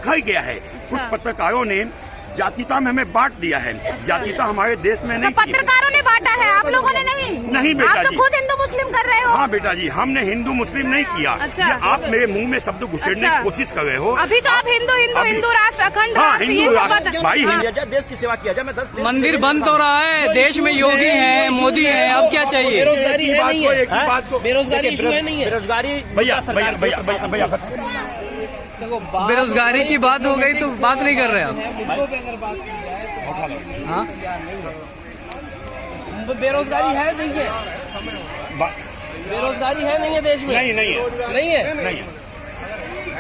लिखा ही गया है। कुछ पत्रकारों ने जातिता में हमें बांट दिया है। जातिता हमारे देश में नहीं। पत्रकारों ने बांटा है, आप लोगों ने नहीं। नहीं बेटा आप तो जी, खुद हिंदू मुस्लिम कर रहे हो। हाँ बेटा जी, हमने हिंदू मुस्लिम नहीं किया। अच्छा। ये आप मेरे मुंह में शब्द घुसेड़ने की कोशिश कर रहे हो। अभी तो आप हिंदू राष्ट्र, अखंड हाँ, राष्ट्र, हिंदू ये सब राष्ट्र भाई, देश की सेवा किया जाए। मैं 10 मंदिर बंद हो रहा है, देश में योगी है, मोदी है, अब क्या चाहिए? बेरोजगारी है नहीं है, बेरोजगारी इशू है नहीं है। बेरोजगारी भैया बेरोजगारी की बात हो गई तो बात नहीं कर रहे आप। हाँ, बेरोजगारी है नहीं है, बेरोजगारी है नहीं है देश में। नहीं है, नहीं है, नहीं है।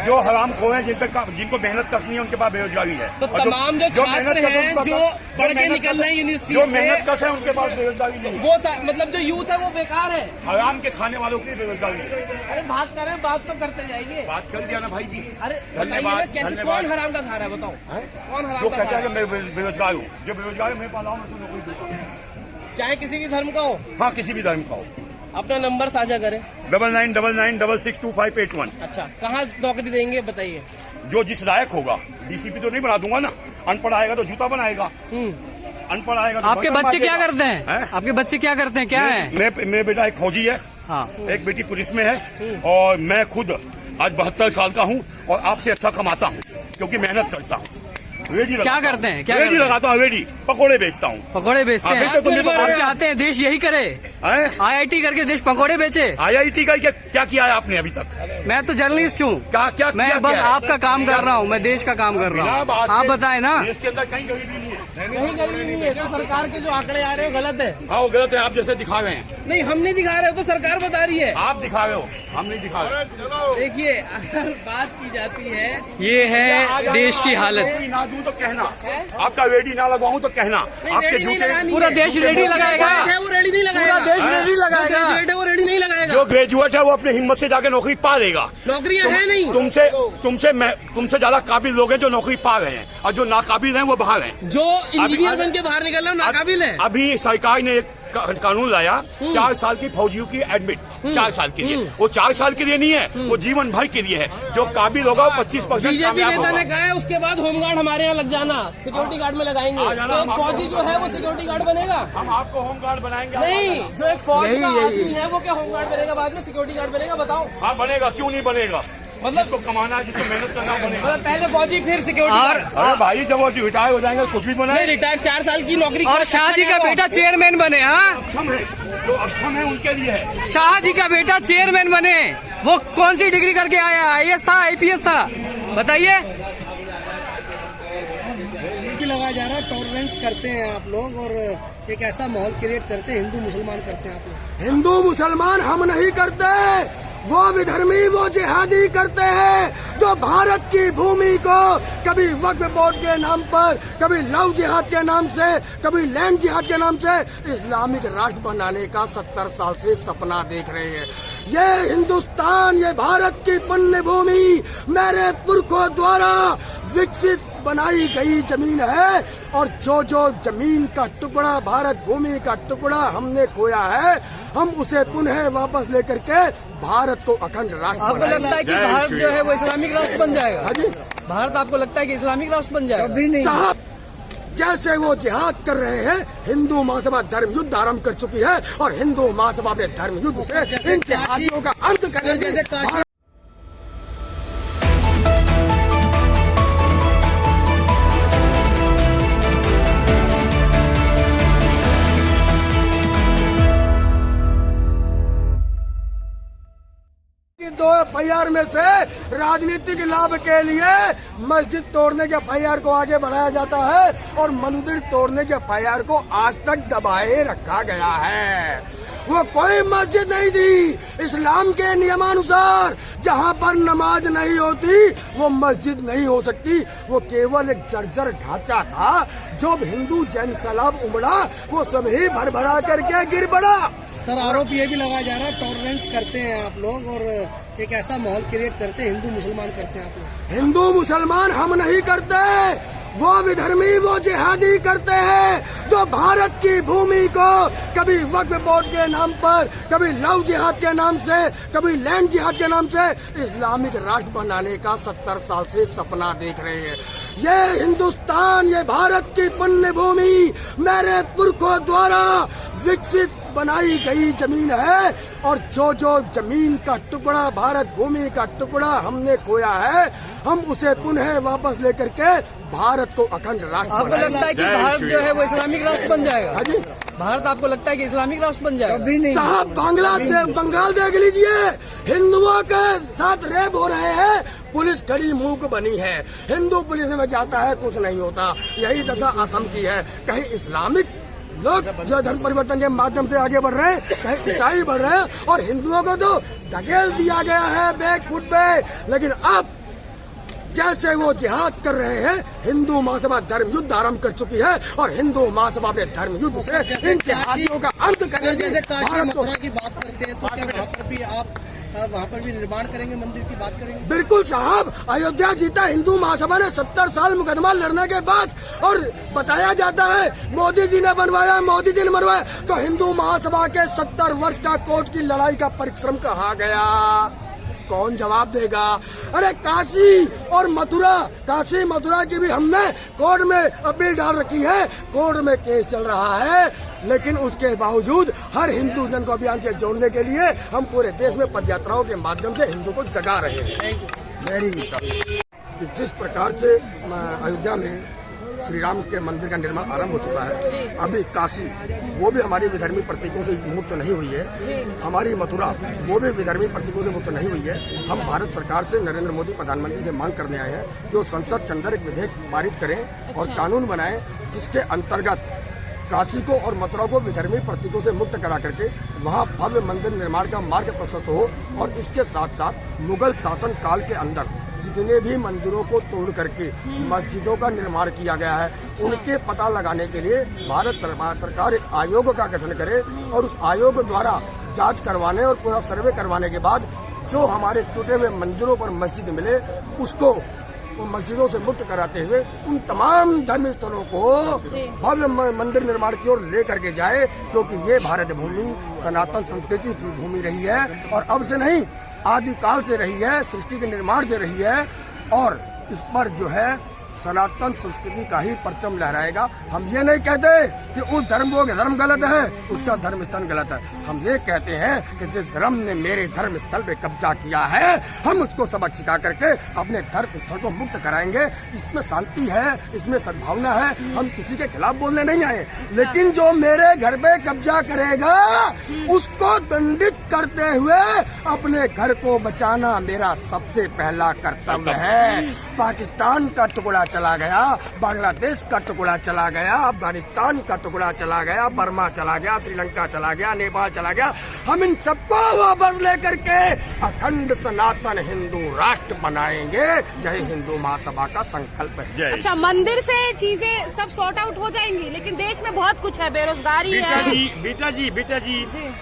जो हरामखोर हैं, जिनको मेहनत कसनी है, उनके पास बेरोजगारी है। तो तमाम जो छात्र हैं जो पढ़ के निकल रहे हैं यूनिवर्सिटी जो से, मेहनत कस है, उनके पास बेरोजगारी नहीं है। वो मतलब जो यूथ है वो बेकार है, हराम के खाने वालों की बेरोजगारी है। अरे बात कर रहे हैं, बात तो करते जाइए। बात कर दिया ना भाई जी। अरे धन्यवाद, कैसे, धन्यवाद। कौन हराम का खा रहा है बताओ? कौन हराम जो का कहता खा है रहा कि मैं बेरोजगार हूँ, जो बेरोजगार है मेरे पास आओ, मैं तुम्हें नौकरी दूंगा। है? चाहे किसी भी धर्म का हो, हाँ, किसी भी धर्म का हो। अपना नंबर साझा करें। 9999662581। अच्छा, कहाँ नौकरी देंगे बताइए? जो जिस लायक होगा। डीसीपी तो नहीं बना दूंगा ना। अनपढ़ आएगा तो जूता बनाएगा, अनपढ़ आएगा तो आपके बर्तन बच्चे क्या मांजेगा। करते हैं? आपके बच्चे क्या करते हैं, क्या है? मेरे बेटा एक फौजी है, हाँ, एक बेटी पुलिस में है, और मैं खुद आज 72 साल का हूँ और आपसे अच्छा कमाता हूँ क्योंकि मेहनत करता हूँ। क्या करते हैं? क्या रेडी लगाता हूँ, रेडी पकोड़े बेचता हूँ। पकोड़े बेचते हाँ, हैं? बेचते तुम भी आप चाहते हैं देश यही करे, IIT करके देश पकोड़े बेचे? IIT का क्या किया है आपने अभी तक? मैं तो जर्नलिस्ट हूँ। क्या मैं बस आपका काम कर रहा हूँ, मैं देश का काम कर रहा हूँ। आप बताएं ना। देश के अंदर कहीं गरीबी नहीं है। कहीं गरीबी नहीं है, तो सरकार के जो आंकड़े आ रहे हैं गलत है। हाँ, वो गलत है, आप जैसे दिखा रहे हैं। नहीं, हम नहीं दिखा रहे हो, तो सरकार बता रही है। आप दिखा रहे हो, हम नहीं दिखा रहे। देखिए, अगर बात की जाती है, ये है देश की हालत। ना दूं तो कहना, आपका रेडी ना लगवाऊं तो कहना। आपके रेडी नहीं लगानी पूरा है। देश रेडी लगाएगा, वो रेडी नहीं लगाएगा। पूरा देश रेडी लगाएगा। वो रेडी नहीं लगाएगा। जो ग्रेजुएट है वो अपनी हिम्मत से जाके नौकरी पा लेगा। नौकरियां है नहीं। तुमसे ज्यादा काबिल लोग हैं जो नौकरी पा रहे हैं, और जो नाकाबिल हैं वो बाहर हैं। जो इंजीनियर बन के बाहर निकल रहे हैं नाकाबिल है। अभी सरकार ने एक कानून लाया, 4 साल की फौजियों की एडमिट 4 साल के लिए। वो 4 साल के लिए नहीं है, वो जीवन भर के लिए है। जो काबिल होगा वो 25% बीजेपी नेता ने कहा है उसके बाद होमगार्ड हमारे यहाँ लग जाना, सिक्योरिटी गार्ड में लगाएंगे। तो एक फौजी जो है वो सिक्योरिटी गार्ड बनेगा। हम आपको होमगार्ड बनाएंगे। नहीं, जो एक फौज का आदमी है वो क्या होमगार्ड बनेगा, बाद में सिक्योरिटी गार्ड बनेगा? बताओ। हाँ, बनेगा, क्यों नहीं बनेगा? मतलब तो कमाना है, जिसको मेहनत करना बनेगा। मतलब पहले फौजी फिर सिक्योरिटी। अरे भाई, जब वो रिटायर हो जाएंगे कुछ भी बने। रिटायर 4 साल की नौकरी। और शाह जी का बेटा चेयरमैन बने। हाँ, जो अक्षम है उनके लिए है। शाह जी का बेटा चेयरमैन बने, वो कौन सी डिग्री करके आया? IAS था, IPS था, बताइए। लगाया जा रहा है, टॉलरेंस करते हैं आप लोग और एक ऐसा माहौल क्रिएट करते हैं, हिंदू मुसलमान करते हैं आप लोग। हिंदू मुसलमान हम नहीं करते, वो विधर्मी, वो जिहादी करते हैं जो भारत की भूमि को कभी वक्फ बोर्ड के नाम पर, कभी लव जिहाद के नाम से, कभी लैंड जिहाद के नाम से इस्लामिक राष्ट्र बनाने का 70 साल से सपना देख रहे हैं। ये हिंदुस्तान, ये भारत की पुण्य भूमि मेरे पुरखों द्वारा विकसित बनाई गई जमीन है, और जो जमीन का टुकड़ा, भारत भूमि का टुकड़ा हमने खोया है, हम उसे पुनः वापस लेकर के भारत को अखंड राष्ट्र। आपको लगता है कि भारत जो है वो इस्लामिक राष्ट्र बन जाएगा? हाँ जी, भारत आपको लगता है कि इस्लामिक राष्ट्र बन जाएगा? कभी नहीं साहब। जैसे वो जिहाद कर रहे हैं, हिंदू महासभा धर्म युद्ध आरंभ कर चुकी है, और हिंदू महासभा अपने धर्म युद्ध से इन जिहादियों का अंत करेगी। दो FIR में से राजनीतिक लाभ के लिए मस्जिद तोड़ने के FIR को आगे बढ़ाया जाता है, और मंदिर तोड़ने के FIR को आज तक दबाए रखा गया है। वो कोई मस्जिद नहीं थी। इस्लाम के नियमानुसार जहाँ पर नमाज नहीं होती वो मस्जिद नहीं हो सकती। वो केवल एक जर्जर ढांचा था। जो हिंदू जैन सैलाब उमड़ा वो सब ही भरभरा करके गिर पड़ा। सर, आरोप ये भी लगाया जा रहा है, टॉलरेंस करते हैं आप लोग और एक ऐसा माहौल क्रिएट करते हैं, हिंदू मुसलमान करते हैं आप लोग। हिंदू मुसलमान हम नहीं करते, वो विधर्मी वो जिहादी करते हैं जो भारत की भूमि को कभी वक्फ बोर्ड के नाम पर, कभी लव जिहाद के नाम से, कभी लैंड जिहाद के नाम से इस्लामिक राष्ट्र बनाने का 70 साल से सपना देख रहे हैं। ये हिंदुस्तान, ये भारत की पुण्य भूमि मेरे पुरखों द्वारा विकसित बनाई गई जमीन है, और जो जो जमीन का टुकड़ा, भारत भूमि का टुकड़ा हमने खोया है, हम उसे पुनः वापस लेकर के भारत को अखंड राष्ट्र आपको बनाएंगे। लगता है कि भारत जो है वो इस्लामिक राष्ट्र बन जाएगा? हाँ जी, भारत आपको लगता है कि इस्लामिक राष्ट्र बन जाएगा? कभी नहीं साहब। बंगाल देख लीजिए, हिंदुओं के साथ रेप हो रहे हैं, पुलिस खड़ी मूक बनी है। हिंदू पुलिस में जाता है, कुछ नहीं होता। यही दशा असम की है। कहीं इस्लामिक लोग जो धर्म परिवर्तन के माध्यम से आगे बढ़ रहे हैं, कहीं ईसाई बढ़ रहे हैं, और हिंदुओं को तो धकेल दिया गया है बैक फुट पे। लेकिन अब जैसे वो जिहाद कर रहे हैं, हिंदू महासभा धर्म युद्ध आरंभ कर चुकी है, और हिंदू महासभा अपने धर्म युद्ध से इन जिहादियों का अंत करेंगे। जैसे काशी भारत को मथुरा की बात करते हैं, तो क्या वहाँ पर भी आप वहाँ पर भी निर्माण करेंगे, मंदिर की बात करेंगे? बिल्कुल साहब। अयोध्या जीता हिंदू महासभा ने 70 साल मुकदमा लड़ने के बाद, और बताया जाता है मोदी जी ने बनवाया, मोदी जी ने बनवाया, तो हिंदू महासभा के 70 वर्ष का कोर्ट की लड़ाई का परिश्रम कहाँ गया? कौन जवाब देगा? अरे काशी और मथुरा, काशी मथुरा की भी हमने कोर्ट में अपील डाल रखी है, कोर्ट में केस चल रहा है, लेकिन उसके बावजूद हर हिंदू जन को अभियान से जोड़ने के लिए हम पूरे देश में पदयात्राओं के माध्यम से हिंदू को जगा रहे हैं। Very good. जिस प्रकार से अयोध्या में श्री राम के मंदिर का निर्माण आरंभ हो चुका है, अभी काशी वो भी हमारी विधर्मी प्रतीकों से मुक्त नहीं हुई है, हमारी मथुरा वो भी विधर्मी प्रतीकों से मुक्त नहीं हुई है। हम भारत सरकार से, नरेंद्र मोदी प्रधानमंत्री से मांग करने आए हैं कि वो संसद के अंदर एक विधेयक पारित करें और कानून बनाएं, जिसके अंतर्गत काशी को और मथुरा को विधर्मी प्रतीकों से मुक्त करा करके वहाँ भव्य मंदिर निर्माण का मार्ग प्रशस्त हो। और इसके साथ साथ मुगल शासन काल के अंदर जितने भी मंदिरों को तोड़ करके मस्जिदों का निर्माण किया गया है, उनके पता लगाने के लिए भारत सरकार एक आयोग का गठन करे, और उस आयोग द्वारा जांच करवाने और पूरा सर्वे करवाने के बाद जो हमारे टूटे हुए मंदिरों पर मस्जिद मिले, उसको मस्जिदों से मुक्त कराते हुए उन तमाम धर्म स्थलों को भव्य मंदिर निर्माण की ओर ले करके जाए, क्योंकि ये भारत भूमि सनातन संस्कृति की भूमि रही है, और अब से नहीं, आदिकाल से रही है, सृष्टि के निर्माण से रही है, और इस पर जो है सनातन संस्कृति का ही परचम लहराएगा। हम ये नहीं कहते कि उस धर्म को धर्म गलत है, उसका धर्म स्थल गलत है। हम ये कहते हैं कि जिस धर्म ने मेरे धर्म स्थल पे कब्जा किया है, हम उसको सबक सिखा करके अपने धर्म स्थल को मुक्त कराएंगे। इसमें शांति है, इसमें सद्भावना है, हम किसी के खिलाफ बोलने नहीं आए, लेकिन जो मेरे घर पे कब्जा करेगा उसको दंडित करते हुए अपने घर को बचाना मेरा सबसे पहला कर्तव्य है। पाकिस्तान का टुकड़ा चला गया, बांग्लादेश का टुकड़ा चला गया, अफगानिस्तान का टुकड़ा चला गया, बर्मा चला गया, श्रीलंका चला गया, नेपाल चला गया, हम इन सबको वापस लेकर के अखंड सनातन हिंदू राष्ट्र बनाएंगे। यही हिंदू महासभा का संकल्प है। अच्छा, मंदिर से चीजें सब सॉर्ट आउट हो जाएंगी, लेकिन देश में बहुत कुछ है, बेरोजगारी है। बेटा जी,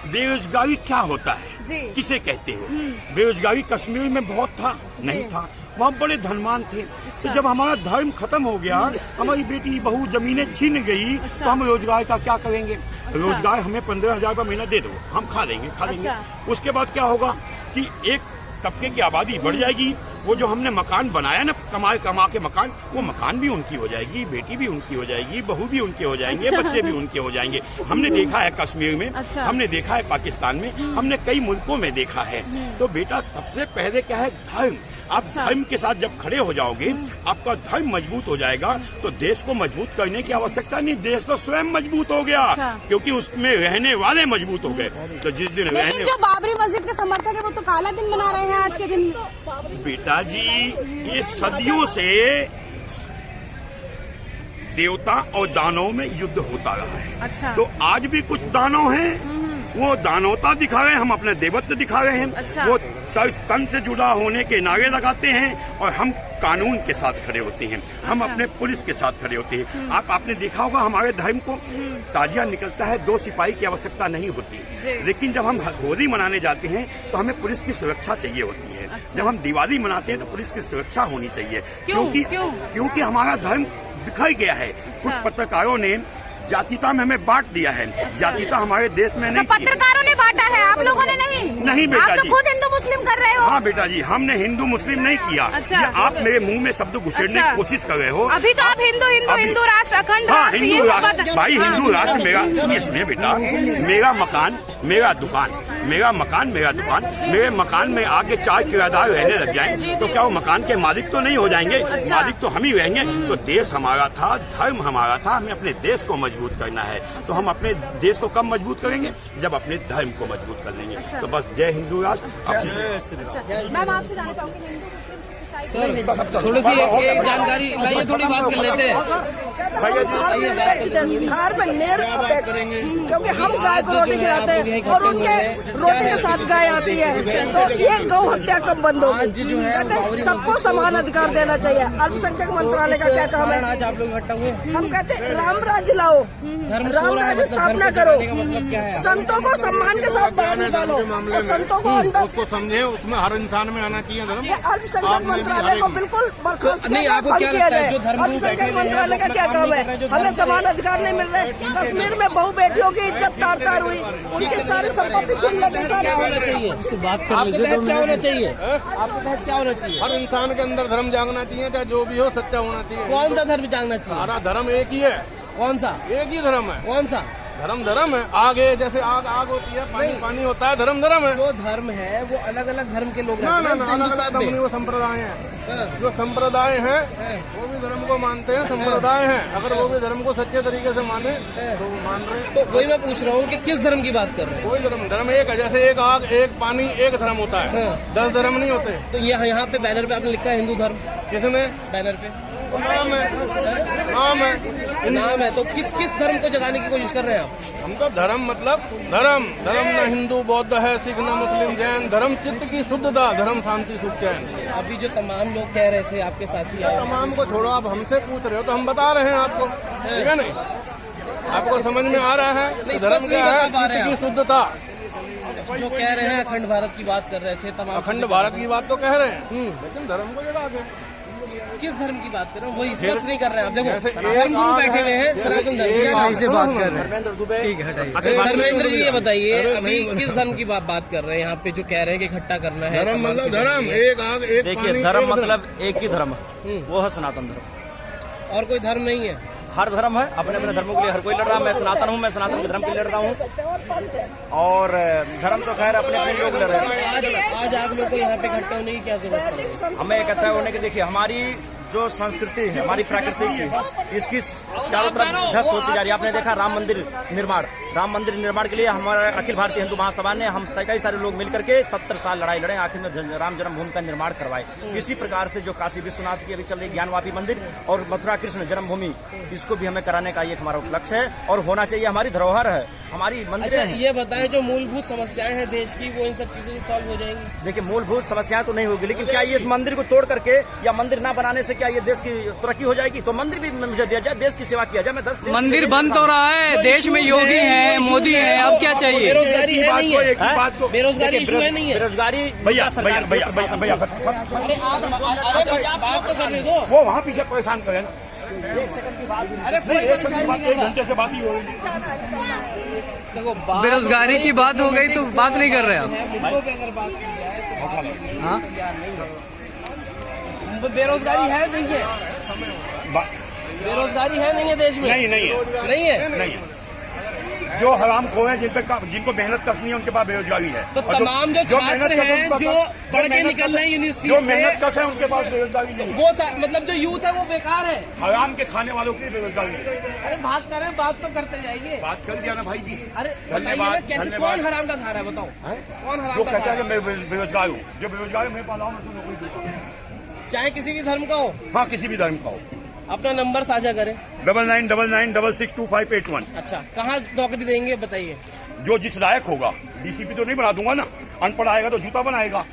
बेरोजगारी क्या होता है, किसे कहते हो? बेरोजगारी कश्मीर में बहुत था, नहीं था, वहाँ बड़े धनवान थे। तो जब हमारा धर्म खत्म हो गया, हमारी बेटी बहू जमीनें छीन गई, तो हम रोजगार का क्या करेंगे? रोजगार हमें 15,000 का महीना दे दो, हम खा लेंगे। उसके बाद क्या होगा कि एक तबके की आबादी बढ़ जाएगी। वो जो हमने मकान बनाया ना, कमा के मकान, वो मकान भी उनकी हो जाएगी, बेटी भी उनकी हो जाएगी, बहू भी उनके हो जाएंगे, बच्चे भी उनके हो जाएंगे। हमने देखा है कश्मीर में, हमने देखा है पाकिस्तान में, हमने कई मुल्कों में देखा है। तो बेटा सबसे पहले क्या है? धर्म। आप धर्म के साथ जब खड़े हो जाओगे, आपका धर्म मजबूत हो जाएगा, तो देश को मजबूत करने की आवश्यकता नहीं, देश तो स्वयं मजबूत हो गया, क्योंकि उसमें रहने वाले मजबूत हो गए। तो जिस दिन लेकिन जो बाबरी मस्जिद के समर्थक है वो तो काला दिन मना रहे हैं आज के दिन। बेटा जी, ये सदियों से देवता और दानव में युद्ध होता रहा है। तो आज भी कुछ दानव हैं, वो दानवता दिखा रहे हैं, हम अपने देवत्व दिखा रहे हैं। वो सर तन से जुड़ा होने के नारे लगाते हैं, और हम कानून के साथ खड़े होते हैं, हम अपने पुलिस के साथ खड़े होते हैं। आपने देखा होगा हमारे धर्म को ताजिया निकलता है, 2 सिपाही की आवश्यकता नहीं होती, लेकिन जब हम होली मनाने जाते हैं तो हमें पुलिस की सुरक्षा चाहिए होती है। जब हम दिवाली मनाते हैं तो पुलिस की सुरक्षा होनी चाहिए, क्योंकि हमारा धर्म बिखर गया है। कुछ पत्रकारों ने जातीयता में हमें बांट दिया है। जातीयता हमारे देश में नहीं। पत्रकारों ने बांटा है, आप लोगों ने नहीं। नहीं बेटा आप तो जी, खुद हिंदू मुस्लिम कर रहे हो। हाँ बेटा जी, हमने हिंदू मुस्लिम नहीं किया। अच्छा। ये आप मेरे मुंह में शब्द घुसेड़ने की कोशिश कर रहे हो। अभी तो आप हिंदू राष्ट्र, अखंड हाँ, राष्ट्र, हिंदू ये सब राष्ट्र भाई, हिंदू राष्ट्र मेरा। सुनिए बेटा, मेरा मकान मेरा दुकान, मेरा मकान मेरा दुकान। मेरे मकान में आके 4 किराएदार रहने लग जाएं तो क्या वो मकान के मालिक तो नहीं हो जाएंगे? मालिक तो हम ही रहेंगे। तो देश हमारा था, धर्म हमारा था, हमें अपने देश को मजबूत करना है। तो हम अपने देश को कब मजबूत करेंगे? जब अपने धर्म को मजबूत कर लेंगे। तो बस जय हिंदू राष्ट्र। मैम आपसे जाना चाहूंगी, थोड़ी सी एक जानकारी लाइए, थोड़ी बात कर लेते हैं। धर्म निरपेक्ष, क्योंकि हम गाय को रोटी खिलाते हैं और उनके रोटी के साथ गाय आती है, तो ये गौ हत्या कब बंद होगी? कहते हैं सबको समान अधिकार देना चाहिए। अल्पसंख्यक मंत्रालय का क्या काम है? आज आप लोग इकट्ठा हुए, हम कहते हैं राम राज्य लाओ, राम राज्य स्थापना करो, संतों को सम्मान के साथ बाहर निकालो और संतों को अंदर समझे। उसमें हर इंसान में आना चाहिए धर्म। अल्पसंख्यक मंत्रालय को बिल्कुल बर्खास्त नहीं, आपको क्या लगता है जो धर्म अल्पसंख्यक मंत्रालय का क्या काम है? हमें समान अधिकार नहीं मिल रहे। कश्मीर में बहु बेटियों की इज्जत तार तार हुई, उनकी सारी संपत्ति छीन लगी। सारी बात कर लीजिए, क्या होना चाहिए? आपके तहत क्या होना चाहिए? हर इंसान के अंदर धर्म जागना चाहिए, चाहे जो भी हो सत्य होना चाहिए। कौन सा धर्म जागना चाहिए? सारा धर्म एक ही है। कौन सा? एक ही धर्म है। कौन सा धर्म है। आगे जैसे आग होती है, पानी होता है, धर्म है। जो धर्म है वो अलग अलग धर्म के लोग ना वो संप्रदाय है। जो संप्रदाय है वो भी धर्म को मानते हैं, संप्रदाय है। अगर वो भी धर्म को सच्चे तरीके से माने तो वो मान रहे हैं। तो वही मैं पूछ रहा हूँ कि किस धर्म की बात कर रहे हैं? कोई धर्म एक है। जैसे एक आग, एक पानी, एक धर्म होता है। 10 धर्म नहीं होते। तो यहाँ पे बैनर पे आपने लिखा है हिंदू धर्म, किसने? बैनर पे नाम है। तो किस धर्म को जगाने की कोशिश कर रहे हैं आप? हम तो धर्म मतलब धर्म न हिंदू बौद्ध है, सिख न मुस्लिम जैन। धर्म चित्त की शुद्धता, धर्म शांति सुख चैन। अभी जो तमाम लोग कह रहे थे आपके साथी आए, तमाम को छोड़ो, आप हमसे पूछ रहे हो तो हम बता रहे हैं आपको, ठीक है नहीं? आपको समझ में आ रहा है धर्म क्या है? चित्त की शुद्धता। जो कह रहे हैं अखंड भारत की बात कर रहे थे, तमाम अखंड भारत की बात तो कह रहे हैं, लेकिन धर्म को जगा के किस धर्म की बात कर रहे हो वही स्पष्ट नहीं कर रहे हैं आप। देखो धर्मगुरु बैठे हुए हैं, सनातन धर्म से बात कर रहे हैं। ठीक है, धर्मेंद्र जी ये बताइए, अभी किस धर्म की बात कर रहे हैं यहाँ पे जो कह रहे हैं कि इकट्ठा करना है? धर्म मतलब धर्म एक आग, एक देखिए, धर्म मतलब एक ही धर्म है, वो है सनातन धर्म। और कोई धर्म नहीं है? हर धर्म है, अपने अपने धर्मों के लिए हर कोई लड़ रहा है। मैं सनातन हूँ, मैं सनातन के धर्म के लिए लड़ रहा हूँ। और धर्म तो खैर अपने अपने लोग लड़ रहे हैं। आज आप लोग को यहाँ पे इकट्ठा होने की क्या जरूरत है? हमें इकट्ठा होने की, देखिए हमारी जो संस्कृति है, हमारी प्राकृतिक की, इसकी चारों तरफ ध्वस्त होती जा रही है। आपने देखा राम मंदिर निर्माण के लिए हमारे अखिल भारतीय हिंदू महासभा ने, हम कई सारे लोग मिलकर के 70 साल लड़ाई लड़े, आखिर में राम जन्मभूमि का निर्माण करवाए। इसी प्रकार से जो काशी विश्वनाथ की अभी चल रही ज्ञानवापी मंदिर और मथुरा कृष्ण जन्मभूमि, इसको भी हमें कराने का ये हमारा उपलक्ष्य है और होना चाहिए। हमारी धरोहर है, हमारी मंदिर है। ये बताएं जो मूलभूत समस्याएं हैं देश की, वो इन सब चीजों से सॉल्व हो जाएंगी? देखिए, मूलभूत समस्याएं तो नहीं होगी, लेकिन क्या ये इस मंदिर को तोड़ करके या मंदिर ना बनाने से क्या ये देश की तरक्की हो जाएगी? तो मंदिर भी मुझे दिया जाए, देश की सेवा किया जाए। मैं 10 मंदिर बन तो रहा है, देश में योगी है, मोदी है, अब क्या चाहिए? बेरोजगारी है नहीं है? बेरोजगारी इशू है नहीं है? बेरोजगारी भैया अरे आप तो करने दो, वो वहाँ पीछे परेशान करें। अरे एक घंटे से बात ही हो रही। देखो बेरोजगारी की बात हो गई तो बात नहीं कर रहे आप? मुद्दों पे अगर बात की जाए तो हाँ, बेरोजगारी है नहीं है? बेरोजगारी है नहीं है देश में? नहीं है। जो हराम खो हैं, जिनको मेहनत कसनी है, उनके पास बेरोजगारी है। तो तमाम जो छात्र हैं जो पढ़ के निकल रहे हैं यूनिवर्सिटी से, जो मेहनत कस है, उनके पास बेरोजगारी नहीं। वो मतलब जो यूथ है वो बेकार है। हराम के खाने वालों की बेरोजगारी है। अरे बात कर रहे हैं, बात तो करते जाइए। बात कर दिया ना भाई जी। अरे बताइए ना, कैसे कौन हराम का खा रहा है? बताओ कौन हराम जो का कहता खा है रहा कि मैं बेरोजगार हूँ, जो बेरोजगार है, मैं पाला हूँ, मैं नौकरी देता हूँ। चाहे किसी भी धर्म का हो? हाँ, किसी भी धर्म का हो। अपना नंबर साझा करें। 9999662581। अच्छा, कहाँ नौकरी देंगे बताइए? जो जिस लायक होगा। डीसीपी तो नहीं बना दूंगा ना। अनपढ़ आएगा तो जूता बनाएगा,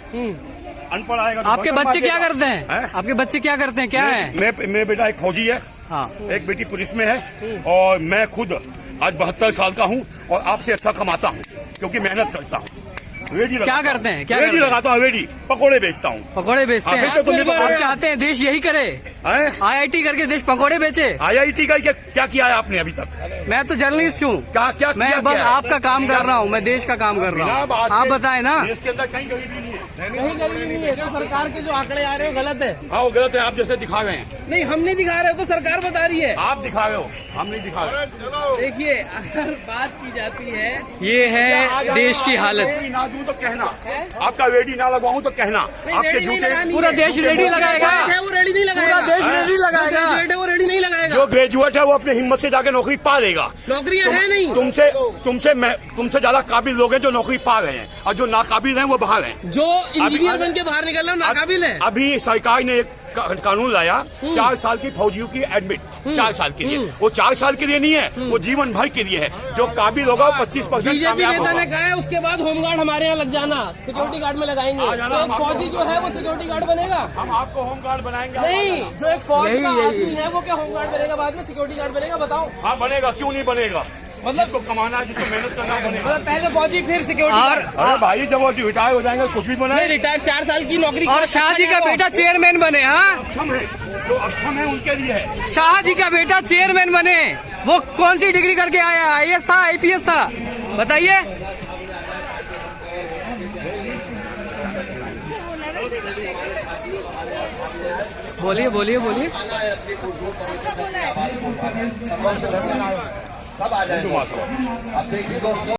अनपढ़ आएगा तो आपके बच्चे क्या करते हैं? आपके बच्चे क्या करते हैं? क्या है? मेरे बेटा एक फौजी है, हाँ, एक बेटी पुलिस में है, और मैं खुद आज 72 साल का हूँ और आपसे अच्छा कमाता हूँ क्योंकि मेहनत करता हूँ। रेडी क्या करते हैं? क्या रेडी करते हैं? लगाता हूँ, रेडी पकोड़े बेचता हूँ। पकोड़े बेचते हाँ, हैं। बेचते तो नहीं आप पकोड़े। चाहते हैं देश यही करे, IIT करके देश पकोड़े बेचे? IIT का क्या किया है आपने अभी तक? मैं तो जर्नलिस्ट हूँ। क्या मैं किया बस है? आपका काम कर रहा हूँ, मैं देश का काम कर रहा हूँ। आप बताएं ना। देश के अंदर कहीं गरीबी नहीं है। कहीं गरीबी नहीं है। जो सरकार के जो आंकड़े आ रहे हैं वो गलत है। हाँ वो गलत है, आप जैसे दिखा रहे हैं। नहीं, हम नहीं दिखा रहे हो, तो सरकार बता रही है। आप दिखा रहे हो, हम नहीं दिखा रहे। देखिए, अगर बात की जाती है, ये है देश की हालत। ना दूं तो कहना, आपका रेडी ना लगवाऊं तो कहना। आपके जूते पूरा देश रेडी लगाएगा, वो रेडी नहीं लगाएगा। पूरा देश रेडी लगाएगा। वो रेडी नहीं लगाएगा। जो ग्रेजुएट है वो अपने हिम्मत से जाके नौकरी पा लेगा। नौकरियां है नहीं। तुमसे ज्यादा काबिल लोग हैं जो नौकरी पा रहे हैं, और जो नाकाबिल हैं वो बाहर हैं। जो इंजीनियर बन के बाहर निकल रहे हैं नाकाबिल है। अभी सरकार ने एक कानून लाया 4 साल की फौजियों की एडमिट 4 साल के लिए। वो 4 साल के लिए नहीं है, वो जीवन भर के लिए है। जो काबिल होगा 25% बीजेपी नेता ने कहा है उसके बाद होमगार्ड हमारे यहाँ लग जाना, सिक्योरिटी गार्ड में लगाएंगे। तो एक फौजी जो है वो सिक्योरिटी गार्ड बनेगा। हम आपको होमगार्ड बनाएंगे। नहीं, जो एक फौज का आदमी है वो क्या होमगार्ड बनेगा बाद में, सिक्योरिटी गार्ड बनेगा? बताओ। हाँ बनेगा, क्यों नहीं बनेगा? मतलब तो कमाना है, जिसको मेहनत करना बनेगा। मतलब पहले फौजी फिर सिक्योरिटी। अरे भाई जब वो रिटायर हो जाएंगे कुछ भी बने। रिटायर 4 साल की नौकरी। और शाह जी का बेटा चेयरमैन बने। हाँ, अक्षम है, जो अक्षम है उनके लिए है। शाह जी का बेटा चेयरमैन बने। वो कौन सी डिग्री करके आया? IAS था, IPS था? बताइए। बोलिए बोलिए बोलिए। कब आ जाएंगे? अब देखिए दोस्तों,